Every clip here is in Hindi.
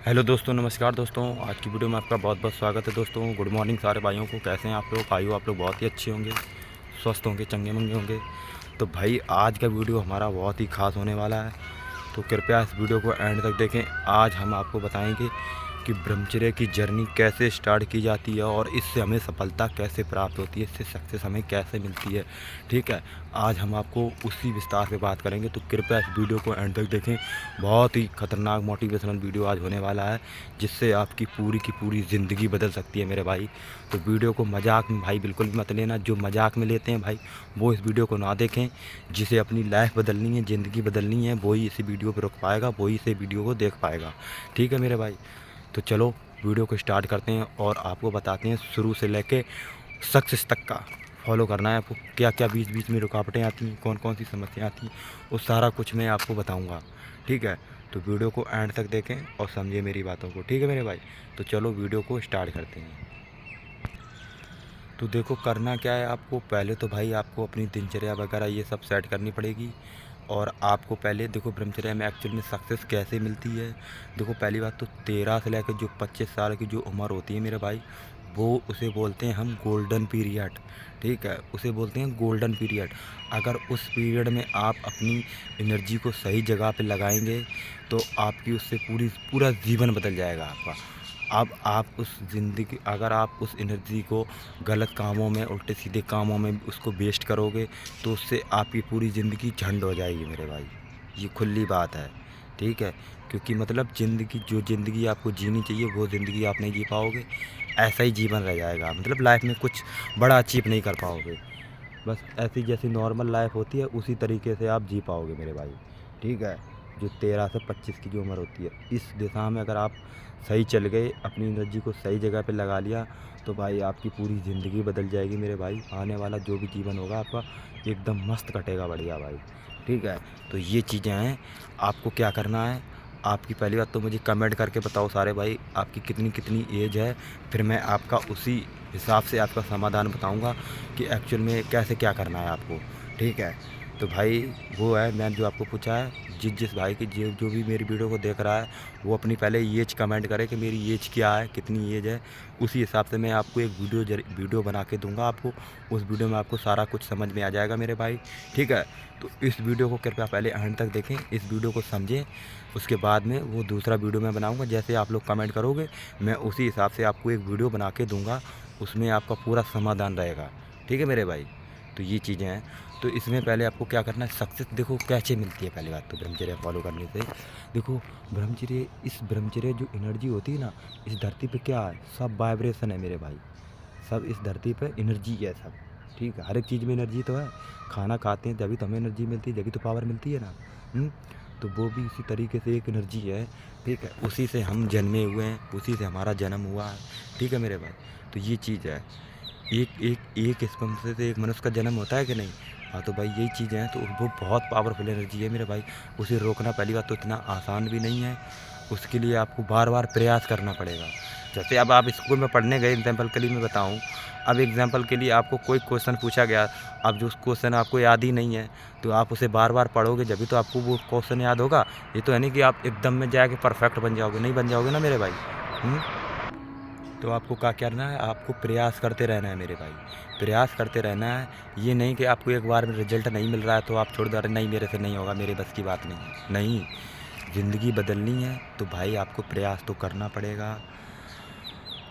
हेलो दोस्तों, नमस्कार दोस्तों। आज की वीडियो में आपका बहुत बहुत स्वागत है दोस्तों। गुड मॉर्निंग सारे भाइयों को। कैसे हैं आप लोग? भाइयों आप लोग बहुत ही अच्छे होंगे, स्वस्थ होंगे, चंगे मंगे होंगे। तो भाई आज का वीडियो हमारा बहुत ही खास होने वाला है, तो कृपया इस वीडियो को एंड तक देखें। आज हम आपको बताएंगे कि ब्रह्मचर्य की जर्नी कैसे स्टार्ट की जाती है और इससे हमें सफलता कैसे प्राप्त होती है, इससे सक्सेस हमें कैसे मिलती है। ठीक है, आज हम आपको उसी विस्तार से बात करेंगे, तो कृपया इस वीडियो को एंड तक देखें। बहुत ही खतरनाक मोटिवेशनल वीडियो आज होने वाला है, जिससे आपकी पूरी की पूरी ज़िंदगी बदल सकती है मेरे भाई। तो वीडियो को मजाक में भाई बिल्कुल भी मत लेना। जो मजाक में लेते हैं भाई वो इस वीडियो को ना देखें। जिसे अपनी लाइफ बदलनी है, ज़िंदगी बदलनी है, वही इसी वीडियो पर रुक पाएगा, वही इस वीडियो को देख पाएगा। ठीक है मेरे भाई, तो चलो वीडियो को स्टार्ट करते हैं और आपको बताते हैं शुरू से लेके सक्सेस तक का फॉलो करना है आपको। क्या क्या बीच बीच में रुकावटें आती हैं, कौन कौन सी समस्याएं आती हैं, वो सारा कुछ मैं आपको बताऊंगा। ठीक है, तो वीडियो को एंड तक देखें और समझिए मेरी बातों को। ठीक है मेरे भाई, तो चलो वीडियो को स्टार्ट करते हैं। तो देखो करना क्या है आपको, पहले तो भाई आपको अपनी दिनचर्या वगैरह ये सब सेट करनी पड़ेगी। और आपको पहले देखो ब्रह्मचर्या में एक्चुअल में सक्सेस कैसे मिलती है। देखो पहली बात तो 13 से लेकर जो 25 साल की जो उम्र होती है मेरे भाई, वो उसे बोलते हैं हम गोल्डन पीरियड। ठीक है, उसे बोलते हैं गोल्डन पीरियड। अगर उस पीरियड में आप अपनी एनर्जी को सही जगह पे लगाएंगे तो आपकी उससे पूरा जीवन बदल जाएगा आपका। अब आप उस ज़िंदगी, अगर आप उस एनर्जी को गलत कामों में, उल्टे सीधे कामों में उसको वेस्ट करोगे तो उससे आपकी पूरी ज़िंदगी झंड हो जाएगी मेरे भाई। ये खुली बात है। ठीक है, क्योंकि मतलब ज़िंदगी, जो ज़िंदगी आपको जीनी चाहिए वो ज़िंदगी आप नहीं जी पाओगे। ऐसा ही जीवन रह जाएगा, मतलब लाइफ में कुछ बड़ा अचीव नहीं कर पाओगे। बस ऐसी जैसी नॉर्मल लाइफ होती है उसी तरीके से आप जी पाओगे मेरे भाई। ठीक है, जो 13 से 25 की जो उम्र होती है, इस दिशा में अगर आप सही चल गए, अपनी एनर्जी को सही जगह पे लगा लिया, तो भाई आपकी पूरी ज़िंदगी बदल जाएगी मेरे भाई। आने वाला जो भी जीवन होगा आपका एकदम मस्त कटेगा, बढ़िया भाई। ठीक है, तो ये चीज़ें हैं। आपको क्या करना है, आपकी पहली बात तो मुझे कमेंट करके बताओ सारे भाई आपकी कितनी कितनी एज है। फिर मैं आपका उसी हिसाब से आपका समाधान बताऊंगा कि एक्चुअल में कैसे क्या करना है आपको। ठीक है, तो भाई वो है, मैंने जो आपको पूछा है, जिस जिस भाई की जो भी मेरी वीडियो को देख रहा है वो अपनी पहले एज कमेंट करे कि मेरी एज क्या है, कितनी एज है। उसी हिसाब से मैं आपको एक वीडियो बना के दूंगा आपको। उस वीडियो में आपको सारा कुछ समझ में आ जाएगा मेरे भाई। ठीक है, तो इस वीडियो को कृपया पहले अंत तक देखें, इस वीडियो को समझें। उसके बाद में वो दूसरा वीडियो मैं बनाऊंगा, जैसे आप लोग कमेंट करोगे मैं उसी हिसाब से आपको एक वीडियो बना के दूंगा, उसमें आपका पूरा समाधान रहेगा। ठीक है मेरे भाई, तो ये चीज़ें हैं। तो इसमें पहले आपको क्या करना है, सक्सेस देखो कैसे मिलती है। पहली बात तो ब्रह्मचर्य फॉलो करने से देखो, ब्रह्मचर्य, इस ब्रह्मचर्य जो एनर्जी होती है ना, इस धरती पे क्या है, सब वाइब्रेशन है मेरे भाई। सब इस धरती पे एनर्जी है सब। ठीक है, हर एक चीज़ में एनर्जी तो है। खाना खाते हैं जभी तो हमें एनर्जी मिलती है, जभी तो पावर मिलती है ना। तो वो भी इसी तरीके से एक एनर्जी है। ठीक है, उसी से हम जन्मे हुए हैं, उसी से हमारा जन्म हुआ है। ठीक है मेरे भाई, तो ये चीज़ है। एक एक एक स्पर्म से एक मनुष्य का जन्म होता है कि नहीं। हाँ, तो भाई यही चीज़ें हैं। तो वो बहुत पावरफुल एनर्जी है मेरे भाई। उसे रोकना पहली बात तो इतना आसान भी नहीं है। उसके लिए आपको बार बार प्रयास करना पड़ेगा। जैसे अब आप स्कूल में पढ़ने गए, एग्जाम्पल के लिए मैं बताऊँ, अब एग्जाम्पल के लिए आपको कोई क्वेश्चन पूछा गया, अब जो क्वेश्चन आपको याद ही नहीं है, तो आप उसे बार बार पढ़ोगे जब भी तो आपको वो क्वेश्चन याद होगा। ये तो है नहीं कि आप एकदम में जाके परफेक्ट बन जाओगे, नहीं बन जाओगे ना मेरे भाई। तो आपको क्या करना है, आपको प्रयास करते रहना है मेरे भाई। प्रयास करते रहना है। ये नहीं कि आपको एक बार में रिजल्ट नहीं मिल रहा है तो आप छोड़ दो, अरे नहीं मेरे से नहीं होगा, मेरे बस की बात नहीं है। नहीं, ज़िंदगी बदलनी है तो भाई आपको प्रयास तो करना पड़ेगा।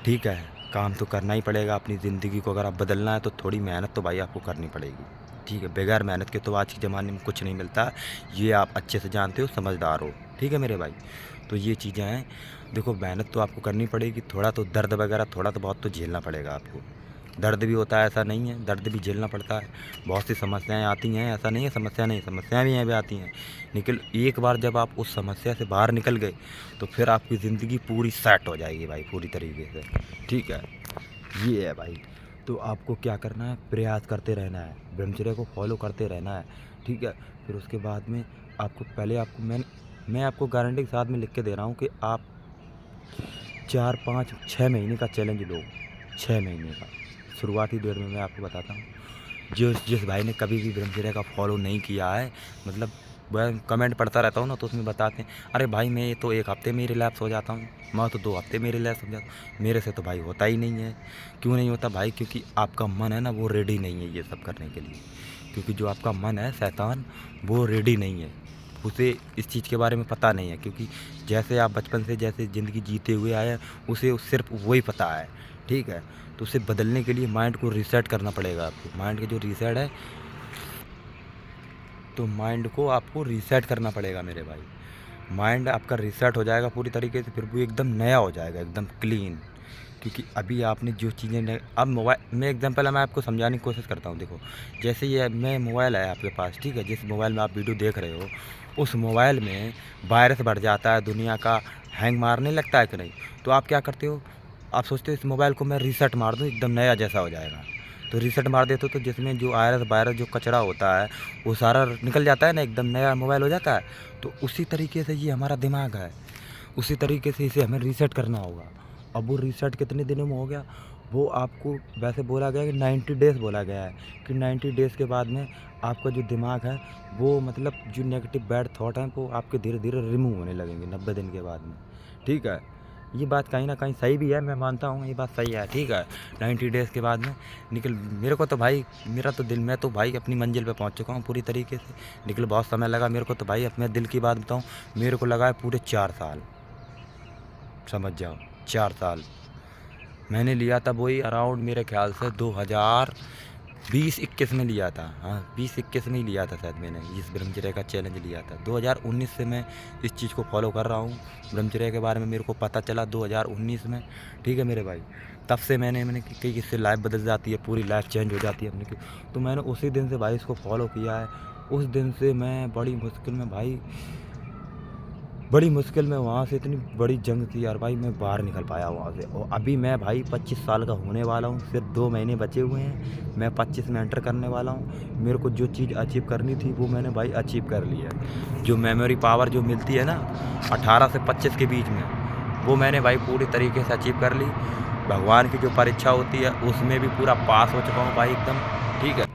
ठीक है, काम तो करना ही पड़ेगा। अपनी ज़िंदगी को अगर आप बदलना है तो थोड़ी मेहनत तो भाई आपको करनी पड़ेगी। ठीक है, बगैर मेहनत के तो आज के ज़माने में कुछ नहीं मिलता। ये आप अच्छे से जानते हो, समझदार हो। ठीक है मेरे भाई, तो ये चीज़ें हैं। देखो मेहनत तो आपको करनी पड़ेगी, थोड़ा तो दर्द वगैरह थोड़ा तो बहुत तो झेलना पड़ेगा आपको। दर्द भी होता है, ऐसा नहीं है, दर्द भी झेलना पड़ता है। बहुत सी समस्याएं आती हैं, ऐसा नहीं है समस्या नहीं, समस्याएं भी हैं, भी आती हैं। लेकिन एक बार जब आप उस समस्या से बाहर निकल गए तो फिर आपकी ज़िंदगी पूरी सेट हो जाएगी भाई, पूरी तरीके से। ठीक है, ये है भाई। तो आपको क्या करना है, प्रयास करते रहना है, ब्रह्मचर्य को फॉलो करते रहना है। ठीक है, फिर उसके बाद में आपको पहले आपको मैं आपको गारंटी के साथ में लिख के दे रहा हूँ कि आप 4 5 6 महीने का चैलेंज लो। 6 महीने का शुरुआती दौर में मैं आपको बताता हूँ। जिस जिस भाई ने कभी भी ब्रह्मचर्य का फॉलो नहीं किया है, मतलब वह कमेंट पढ़ता रहता हूँ ना, तो उसमें बताते हैं अरे भाई मैं ये तो 1 हफ्ते में ही रिलैप्स हो जाता हूँ, मैं तो 2 हफ्ते में ही रिलैप्स हो जाता हूँ। मेरे से तो भाई होता ही नहीं है। क्यों नहीं होता भाई? क्योंकि आपका मन है ना वो रेडी नहीं है ये सब करने के लिए। क्योंकि जो आपका मन है शैतान, वो रेडी नहीं है, उसे इस चीज़ के बारे में पता नहीं है। क्योंकि जैसे आप बचपन से जैसे ज़िंदगी जीते हुए आए हैं, उसे सिर्फ वही पता है, ठीक है। तो उसे बदलने के लिए माइंड को रीसेट करना पड़ेगा आपको। माइंड का जो रीसेट है, तो माइंड को आपको रीसेट करना पड़ेगा मेरे भाई। माइंड आपका रीसेट हो जाएगा पूरी तरीके से, फिर वो एकदम नया हो जाएगा, एकदम क्लीन। क्योंकि अभी आपने जो चीज़ें अब मोबाइल में एग्जाम्पल मैं आपको समझाने की कोशिश करता हूँ। देखो, जैसे ये मैं मोबाइल है आपके पास, ठीक है, जिस मोबाइल में आप वीडियो देख रहे हो, उस मोबाइल में वायरस बढ़ जाता है, दुनिया का हैंग मारने लगता है कि नहीं। तो आप क्या करते हो? आप सोचते हो इस मोबाइल को मैं रीसेट मार दूँ, एकदम नया जैसा हो जाएगा। तो रीसेट मार देते हो तो जिसमें जो वायरस जो कचरा होता है वो सारा निकल जाता है ना, एकदम नया मोबाइल हो जाता है। तो उसी तरीके से ये हमारा दिमाग है, उसी तरीके से इसे हमें रीसेट करना होगा। अब वो रीसेट कितने दिनों में हो गया? वो आपको वैसे बोला गया कि 90 डेज़ बोला गया है कि 90 डेज़ के बाद में आपका जो दिमाग है वो मतलब जो नेगेटिव बैड थॉट हैं वो आपके धीरे धीरे रिमूव होने लगेंगे 90 दिन के बाद में, ठीक है। ये बात कहीं ना कहीं सही भी है, मैं मानता हूँ ये बात सही है, ठीक है। 90 डेज़ के बाद में निकल, मेरे को तो भाई मेरा तो दिल, मैं तो भाई अपनी मंजिल पे पहुँच चुका हूँ पूरी तरीके से। निकल बहुत समय लगा मेरे को तो भाई, अपने दिल की बात बताऊँ, मेरे को लगा है पूरे 4 साल, समझ जाओ 4 साल। मैंने लिया था वही अराउंड मेरे ख्याल से 2020-21 में लिया था। हाँ, 20-21 में ही लिया था शायद मैंने इस ब्रह्मचर्य का चैलेंज लिया था। 2019 से मैं इस चीज़ को फॉलो कर रहा हूँ। ब्रह्मचर्य के बारे में मेरे को पता चला 2019 में, ठीक है मेरे भाई। तब से मैंने कई इससे लाइफ बदल जाती है, पूरी लाइफ चेंज हो जाती है अपनी की। तो मैंने उसी दिन से भाई इसको फॉलो किया है। उस दिन से मैं बड़ी मुश्किल में भाई, बड़ी मुश्किल में वहाँ से, इतनी बड़ी जंग थी यार भाई, मैं बाहर निकल पाया वहाँ से। और अभी मैं भाई 25 साल का होने वाला हूँ, सिर्फ 2 महीने बचे हुए हैं, मैं 25 में एंटर करने वाला हूँ। मेरे को जो चीज़ अचीव करनी थी वो मैंने भाई अचीव कर ली है। जो मेमोरी पावर जो मिलती है ना 18 से 25 के बीच में, वो मैंने भाई पूरी तरीके से अचीव कर ली। भगवान की जो परीक्षा होती है उसमें भी पूरा पास हो चुका हूँ भाई एकदम, ठीक है।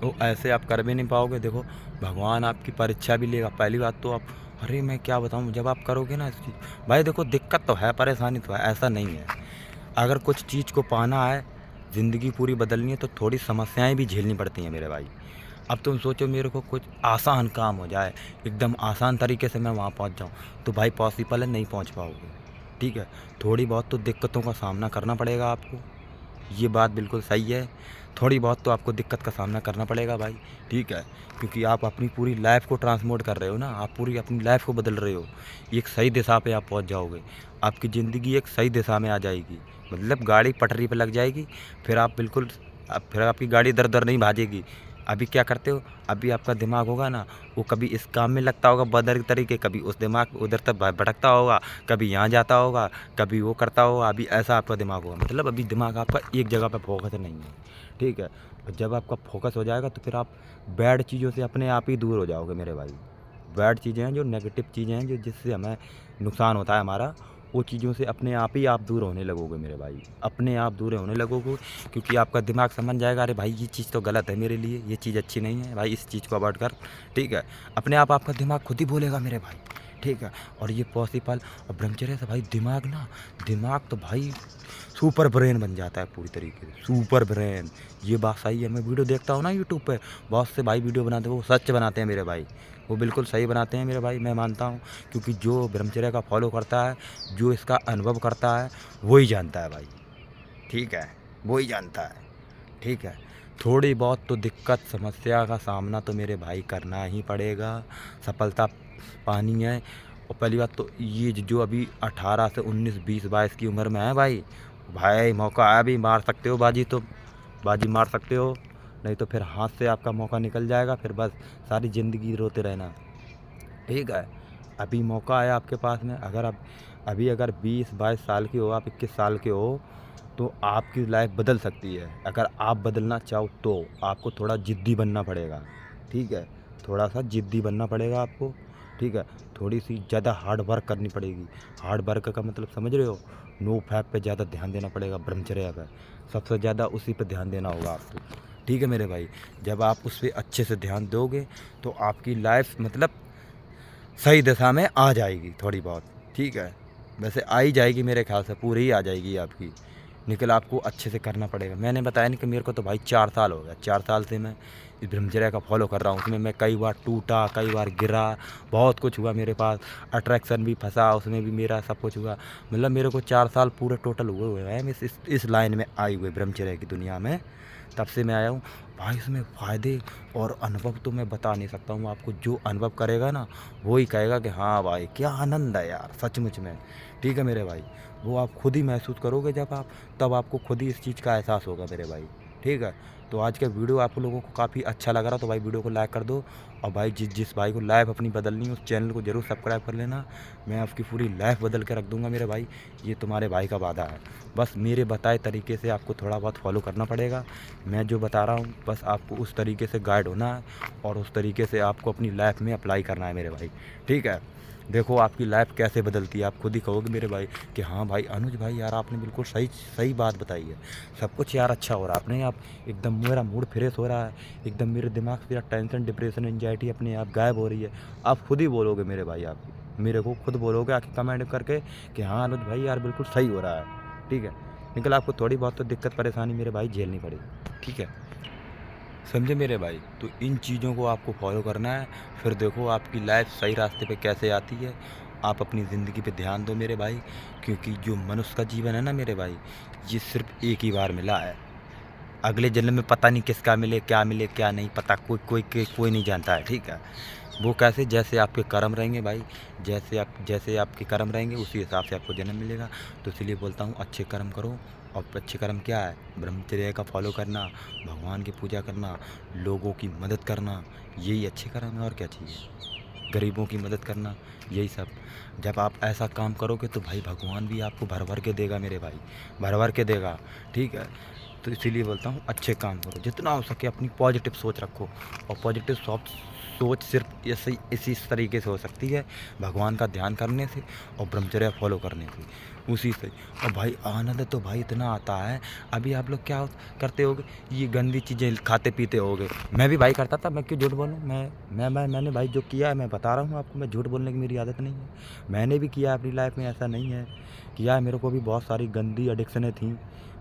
तो ऐसे आप कर भी नहीं पाओगे। देखो, भगवान आपकी परीक्षा भी लेगा। पहली बात तो आप, अरे मैं क्या बताऊँ, जब आप करोगे ना इस चीज़, भाई देखो दिक्कत तो है, परेशानी तो है, ऐसा नहीं है। अगर कुछ चीज़ को पाना है, ज़िंदगी पूरी बदलनी है, तो थोड़ी समस्याएं भी झेलनी पड़ती हैं मेरे भाई। अब तुम सोचो मेरे को कुछ आसान काम हो जाए, एकदम आसान तरीके से मैं वहाँ पहुँच जाऊँ, तो भाई पॉसिबल है, नहीं पहुँच पाओगे, ठीक है। थोड़ी बहुत तो दिक्कतों का सामना करना पड़ेगा आपको, ये बात बिल्कुल सही है। थोड़ी बहुत तो आपको दिक्कत का सामना करना पड़ेगा भाई, ठीक है। क्योंकि आप अपनी पूरी लाइफ को ट्रांसमोट कर रहे हो ना, आप पूरी अपनी लाइफ को बदल रहे हो। एक सही दिशा पे आप पहुंच जाओगे, आपकी ज़िंदगी एक सही दिशा में आ जाएगी, मतलब गाड़ी पटरी पे लग जाएगी। फिर आप बिल्कुल, फिर आपकी गाड़ी दर दर नहीं भागेगी। अभी क्या करते हो, अभी आपका दिमाग होगा ना, वो कभी इस काम में लगता होगा बदल तरीके, कभी उस दिमाग उधर तक भटकता होगा, कभी यहाँ जाता होगा, कभी वो करता होगा। अभी ऐसा आपका दिमाग होगा, मतलब अभी दिमाग आपका एक जगह पे फोकस नहीं है, ठीक है। और जब आपका फोकस हो जाएगा तो फिर आप बैड चीज़ों से अपने आप ही दूर हो जाओगे मेरे भाई। बैड चीज़ें हैं, जो नेगेटिव चीज़ें हैं, जो जिससे हमें नुकसान होता है हमारा, वो चीज़ों से अपने आप ही आप दूर होने लगोगे मेरे भाई, अपने आप दूर होने लगोगे। क्योंकि आपका दिमाग समझ जाएगा, अरे भाई ये चीज़ तो गलत है मेरे लिए, ये चीज़ अच्छी नहीं है भाई, इस चीज़ को अवॉइड कर, ठीक है। अपने आप आपका दिमाग खुद ही बोलेगा मेरे भाई, ठीक है। और ये पॉसिबल, और ब्रह्मचर्य से भाई दिमाग ना, दिमाग तो भाई सुपर ब्रेन बन जाता है पूरी तरीके से, सुपर ब्रेन। ये बात सही है, मैं वीडियो देखता हूँ ना यूट्यूब पे, बहुत से भाई वीडियो बनाते हैं, वो सच बनाते हैं मेरे भाई, वो बिल्कुल सही बनाते हैं मेरे भाई, मैं मानता हूँ। क्योंकि जो ब्रह्मचर्य का फॉलो करता है, जो इसका अनुभव करता है, वही जानता है भाई, ठीक है, वही जानता है, ठीक है। थोड़ी बहुत तो दिक्कत समस्या का सामना तो मेरे भाई करना ही पड़ेगा, सफलता पानी है। और पहली बात तो ये जो अभी 18 से 19, 20, 22 की उम्र में है भाई, भाई मौका आया भी मार सकते हो बाजी, तो बाजी मार सकते हो, नहीं तो फिर हाथ से आपका मौका निकल जाएगा, फिर बस सारी ज़िंदगी रोते रहना, ठीक है। अभी मौका आया आपके पास में, अगर आप अभी अगर 20-22 साल के हो, आप 21 साल के हो, तो आपकी लाइफ बदल सकती है। अगर आप बदलना चाहो तो आपको थोड़ा ज़िद्दी बनना पड़ेगा, ठीक है, थोड़ा सा ज़िद्दी बनना पड़ेगा आपको, ठीक है। थोड़ी सी ज़्यादा हार्ड वर्क करनी पड़ेगी। हार्ड वर्क का मतलब समझ रहे हो, नो फैप पे ज़्यादा ध्यान देना पड़ेगा, ब्रह्मचर्य पे सबसे ज़्यादा उसी पे ध्यान देना होगा आपको, ठीक है मेरे भाई। जब आप उस पर अच्छे से ध्यान दोगे तो आपकी लाइफ मतलब सही दिशा में आ जाएगी थोड़ी बहुत। ठीक है, वैसे आ ही जाएगी मेरे ख्याल से, पूरी ही आ जाएगी आपकी। निकल आपको अच्छे से करना पड़ेगा। मैंने बताया नहीं कि मेरे को तो भाई 4 साल हो गया, 4 साल से मैं इस ब्रह्मचर्य का फॉलो कर रहा हूँ। उसमें मैं कई बार टूटा, कई बार गिरा, बहुत कुछ हुआ मेरे पास। अट्रैक्शन भी फंसा, उसमें भी मेरा सब कुछ हुआ। मतलब मेरे को 4 साल पूरे टोटल हुए हैं इस लाइन में आए हुए, ब्रह्मचर्य की दुनिया में। तब से मैं आया हूँ भाई। इसमें फ़ायदे और अनुभव तो मैं बता नहीं सकता हूँ आपको। जो अनुभव करेगा ना वो ही कहेगा कि हाँ भाई क्या आनंद है यार सचमुच में। ठीक है मेरे भाई, वो आप खुद ही महसूस करोगे जब आप, तब आपको खुद ही इस चीज़ का एहसास होगा मेरे भाई। ठीक है, तो आज का वीडियो आप लोगों को काफ़ी अच्छा लग रहा तो भाई वीडियो को लाइक कर दो। और भाई जिस भाई को लाइफ अपनी बदलनी है उस चैनल को ज़रूर सब्सक्राइब कर लेना। मैं आपकी पूरी लाइफ बदल के रख दूंगा मेरे भाई, ये तुम्हारे भाई का वादा है। बस मेरे बताए तरीके से आपको थोड़ा बहुत फॉलो करना पड़ेगा। मैं जो बता रहा हूँ बस आपको उस तरीके से गाइड होना है और उस तरीके से आपको अपनी लाइफ में अप्लाई करना है मेरे भाई। ठीक है, देखो आपकी लाइफ कैसे बदलती है, आप खुद ही कहोगे मेरे भाई कि हाँ भाई अनुज भाई यार आपने बिल्कुल सही सही बात बताई है। सब कुछ यार अच्छा हो रहा है अपने आप, एकदम मेरा मूड फ्रेश हो रहा है, एकदम मेरे दिमाग से यार टेंशन डिप्रेशन एंजाइटी अपने आप गायब हो रही है। आप खुद ही बोलोगे मेरे भाई, आप मेरे को खुद बोलोगे आके कमेंट करके कि हाँ अनुज भाई यार बिल्कुल सही हो रहा है। ठीक है, निकल आपको थोड़ी बहुत तो दिक्कत परेशानी मेरे भाई झेलनी पड़ेगी। ठीक है, समझे मेरे भाई। तो इन चीज़ों को आपको फॉलो करना है, फिर देखो आपकी लाइफ सही रास्ते पे कैसे आती है। आप अपनी ज़िंदगी पे ध्यान दो मेरे भाई, क्योंकि जो मनुष्य का जीवन है ना मेरे भाई, ये सिर्फ एक ही बार मिला है। अगले जन्म में पता नहीं किसका मिले क्या नहीं पता, कोई नहीं जानता है। ठीक है, वो कैसे, जैसे आपके कर्म रहेंगे भाई, जैसे आपके कर्म रहेंगे उसी हिसाब से आपको जन्म मिलेगा। तो इसलिए बोलता हूँ अच्छे कर्म करो। और अच्छे कर्म क्या है, ब्रह्मचर्य का फॉलो करना, भगवान की पूजा करना, लोगों की मदद करना, यही अच्छे कर्म है। और क्या चाहिए, गरीबों की मदद करना, यही सब। जब आप ऐसा काम करोगे तो भाई भगवान भी आपको भर भर के देगा मेरे भाई, भर भर के देगा। ठीक है, तो इसीलिए बोलता हूँ अच्छे काम करो, जितना हो सके अपनी पॉजिटिव सोच रखो। और पॉजिटिव सोच सिर्फ इसी तरीके से हो सकती है, भगवान का ध्यान करने से और ब्रह्मचर्य फॉलो करने से, उसी से। और भाई आनंद तो भाई इतना आता है। अभी आप लोग क्या करते होगे, ये गंदी चीज़ें खाते पीते होगे। मैं भी भाई करता था, मैं क्यों झूठ बोलूँ। मैंने भाई जो किया है मैं बता रहा हूँ आपको, मैं झूठ बोलने की मेरी आदत नहीं है। मैंने भी किया अपनी लाइफ में, ऐसा नहीं है किया है। मेरे को भी बहुत सारी गंदी एडिक्शनें थी,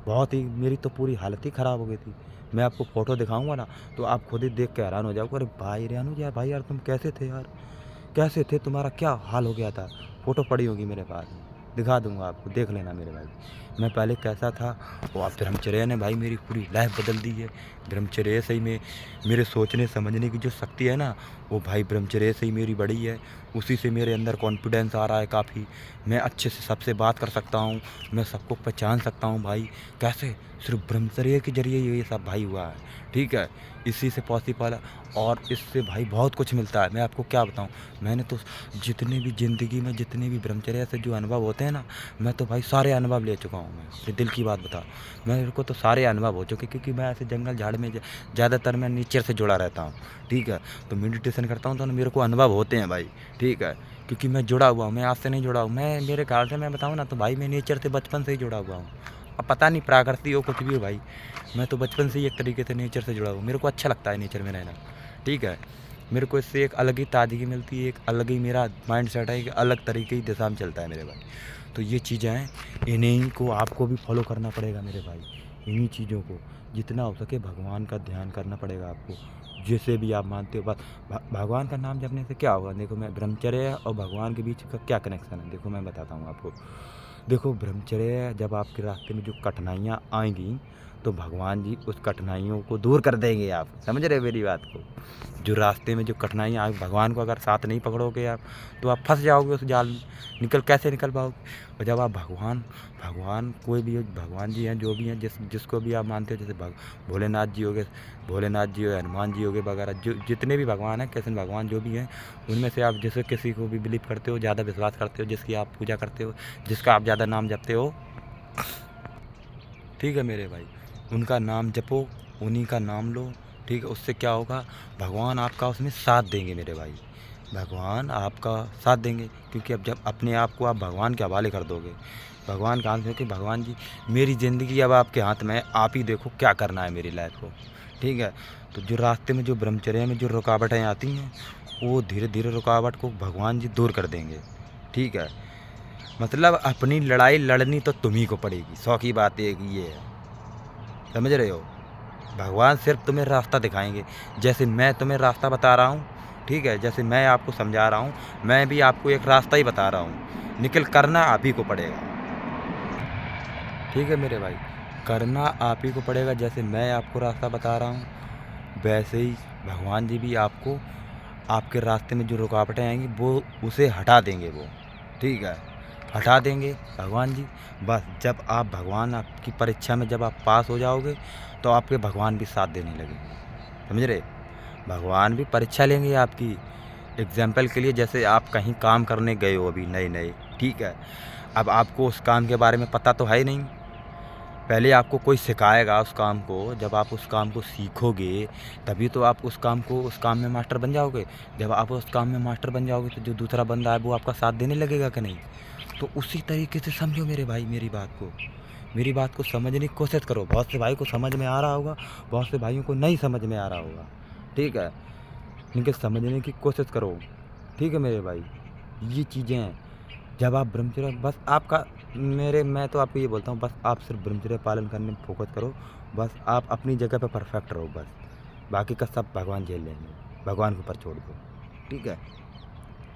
बहुत ही, मेरी तो पूरी हालत ही ख़राब हो गई थी। मैं आपको फ़ोटो दिखाऊंगा ना तो आप खुद ही देख के हैरान हो जाओगे। अरे भाई रे अनुज यार, भाई यार तुम कैसे थे यार, कैसे थे, तुम्हारा क्या हाल हो गया था। फ़ोटो पड़ी होगी मेरे पास, दिखा दूंगा आपको, देख लेना मेरे भाई मैं पहले कैसा था। और ब्रह्मचर्य ने भाई मेरी पूरी लाइफ बदल दी है। ब्रह्मचर्य से ही मेरे सोचने समझने की जो शक्ति है ना, वो भाई ब्रह्मचर्य से ही मेरी बढ़ी है। उसी से मेरे अंदर कॉन्फिडेंस आ रहा है काफ़ी। मैं अच्छे से सबसे बात कर सकता हूँ, मैं सबको पहचान सकता हूँ भाई। कैसे, सिर्फ ब्रह्मचर्य के जरिए ये सब भाई हुआ है। ठीक है, इसी से पॉसिबल है। और इससे भाई बहुत कुछ मिलता है, मैं आपको क्या बताऊं। मैंने तो जितने भी ज़िंदगी में जितने भी ब्रह्मचर्य से जो अनुभव होते हैं ना, मैं तो भाई सारे अनुभव ले चुका हूं। मैं ये दिल की बात बता, मेरे को तो सारे अनुभव हो चुके, क्योंकि मैं ऐसे जंगल झाड़ में ज़्यादातर मैं नेचर से जुड़ा रहता हूँ। ठीक है, तो मेडिटेशन करता हूँ तो मेरे को अनुभव होते हैं भाई। ठीक है, क्योंकि मैं जुड़ा हुआ हूँ, मैं आज से नहीं जुड़ा हूँ। मैं मेरे ख्याल से मैं बताऊँ ना तो भाई मैं नेचर से बचपन से ही जुड़ा हुआ हूँ। अब पता नहीं प्रकृति हो कुछ भी हो भाई, मैं तो बचपन से ही एक तरीके से नेचर से जुड़ा हूँ। मेरे को अच्छा लगता है नेचर में रहना। ठीक है, मेरे को इससे एक अलग ही ताजगी मिलती है, एक अलग ही मेरा माइंड सेट है, एक अलग तरीके की दिशा में चलता है मेरे भाई। तो ये चीज़ें हैं, इन्हीं को आपको भी फॉलो करना पड़ेगा मेरे भाई। इन्हीं चीज़ों को जितना हो सके भगवान का ध्यान करना पड़ेगा आपको, जिसे भी आप मानते हो। बस भगवान का नाम जपने से क्या होगा, देखो मैं ब्रह्मचर्य और भगवान के बीच का क्या कनेक्शन है, देखो मैं बताता हूँ आपको। देखो ब्रह्मचर्य, जब आपके रास्ते में जो कठिनाइयाँ आएंगी तो भगवान जी उस कठिनाइयों को दूर कर देंगे। आप समझ रहे हो मेरी बात को। जो रास्ते में जो कठिनाइयाँ आए, भगवान को अगर साथ नहीं पकड़ोगे आप तो आप फंस जाओगे उस जाल में, कैसे निकल पाओगे। और जब आप भगवान कोई भी भगवान जी हैं, जो भी हैं, जिसको भी आप मानते हो, जैसे भोलेनाथ जी हो गए, हनुमान जी हो गए वगैरह, जो जितने भी भगवान हैं, कृष्ण भगवान जो भी हैं, उनमें से आप जैसे किसी को भी बिलीव करते हो, ज़्यादा विश्वास करते हो, जिसकी आप पूजा करते हो, जिसका आप ज़्यादा नाम जपते हो, ठीक है मेरे भाई, उनका नाम जपो, उन्हीं का नाम लो। ठीक है, उससे क्या होगा, भगवान आपका उसमें साथ देंगे मेरे भाई, भगवान आपका साथ देंगे। क्योंकि अब जब अपने आप को आप भगवान के हवाले कर दोगे, भगवान के हाथ में कि भगवान जी मेरी ज़िंदगी अब आपके हाथ में है, आप ही देखो क्या करना है मेरी लाइफ को। ठीक है। तो जो रास्ते में जो ब्रह्मचर्य में जो रुकावटें आती हैं, वो धीरे धीरे रुकावट को भगवान जी दूर कर देंगे। ठीक है। मतलब अपनी लड़ाई लड़नी तो तुम्ही को पड़ेगी। 100 की बात एक ये है, समझ रहे हो। भगवान सिर्फ तुम्हें रास्ता दिखाएंगे, जैसे मैं तुम्हें रास्ता बता रहा हूँ। ठीक है। जैसे मैं आपको समझा रहा हूँ, मैं भी आपको एक रास्ता ही बता रहा हूँ। निकल करना आप ही को पड़ेगा। ठीक है मेरे भाई, करना आप ही को पड़ेगा। जैसे मैं आपको रास्ता बता रहा हूँ, वैसे ही भगवान जी भी आपको आपके रास्ते में जो रुकावटें आएंगी वो उसे हटा देंगे वो। ठीक है। हटा देंगे भगवान जी। बस जब आप भगवान आपकी परीक्षा में जब आप पास हो जाओगे तो आपके भगवान भी साथ देने लगेंगे। समझ रहे। भगवान भी परीक्षा लेंगे आपकी। एग्जाम्पल के लिए, जैसे आप कहीं काम करने गए हो अभी नए नए। ठीक है। अब आपको उस काम के बारे में पता तो है ही नहीं। पहले आपको कोई सिखाएगा उस काम को। जब आप उस काम को सीखोगे तभी तो आप उस काम में मास्टर बन जाओगे। जब आप उस काम में मास्टर बन जाओगे तो जो दूसरा बंदा है वो आपका साथ देने लगेगा कि नहीं। तो उसी तरीके से समझो मेरे भाई मेरी बात को समझने की कोशिश करो। बहुत से भाई को समझ में आ रहा होगा, बहुत से भाइयों को नहीं समझ में आ रहा होगा। ठीक है। इनके समझने की कोशिश करो। ठीक है मेरे भाई, ये चीज़ें हैं। जब आप ब्रह्मचर्य बस आपका मैं तो आपको ये बोलता हूँ, बस आप सिर्फ ब्रह्मचर्य पालन करने में फोकस करो। बस आप अपनी जगह पे परफेक्ट रहो। बस बाकी का सब भगवान झेल लेंगे। भगवान के ऊपर छोड़ दो। ठीक है।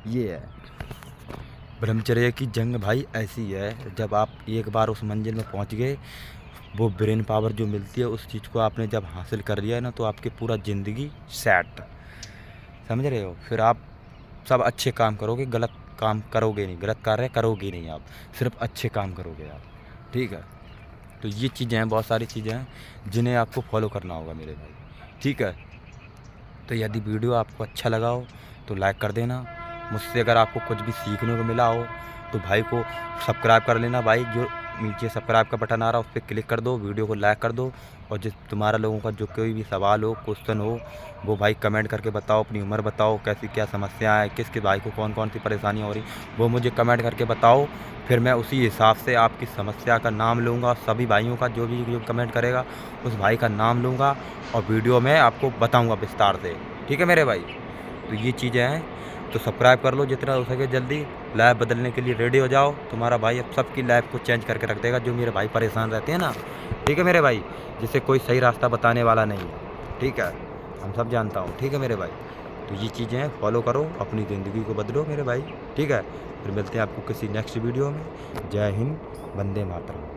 ये है ब्रह्मचर्य की जंग भाई। ऐसी है, जब आप एक बार उस मंजिल में पहुंच गए, वो ब्रेन पावर जो मिलती है उस चीज़ को आपने जब हासिल कर लिया है ना, तो आपकी पूरा ज़िंदगी सेट। समझ रहे हो। फिर आप सब अच्छे काम करोगे, गलत काम करोगे नहीं, गलत कार्य करोगे नहीं। आप सिर्फ अच्छे काम करोगे आप। ठीक है। तो ये चीज़ें हैं, बहुत सारी चीज़ें हैं जिन्हें आपको फॉलो करना होगा मेरे भाई। ठीक है। तो यदि वीडियो आपको अच्छा लगा हो तो लाइक कर देना। मुझसे अगर आपको कुछ भी सीखने को मिला हो तो भाई को सब्सक्राइब कर लेना भाई। जो नीचे सब्सक्राइब का बटन आ रहा है उस पर क्लिक कर दो, वीडियो को लाइक कर दो। और जिस तुम्हारा लोगों का जो कोई भी सवाल हो, क्वेश्चन हो, वो भाई कमेंट करके बताओ। अपनी उम्र बताओ, कैसी क्या समस्या है, किसके भाई को कौन कौन सी परेशानियाँ हो रही, वो मुझे कमेंट करके बताओ। फिर मैं उसी हिसाब से आपकी समस्या का नाम लूँगा। सभी भाइयों का जो कमेंट करेगा उस भाई का नाम लूँगा और वीडियो में आपको बताऊँगा विस्तार से। ठीक है मेरे भाई। तो ये चीज़ें हैं, तो सब्सक्राइब कर लो जितना हो सके जल्दी। लाइफ बदलने के लिए रेडी हो जाओ। तुम्हारा भाई अब सबकी लाइफ को चेंज करके रख देगा, जो मेरे भाई परेशान रहते हैं ना। ठीक है मेरे भाई, जिसे कोई सही रास्ता बताने वाला नहीं है। ठीक है। हम सब जानता हूँ। ठीक है मेरे भाई। तो ये चीज़ें हैं, फॉलो करो, अपनी ज़िंदगी को बदलो मेरे भाई। ठीक है। फिर मिलते हैं आपको किसी नेक्स्ट वीडियो में। जय हिंद, वंदे मातरम।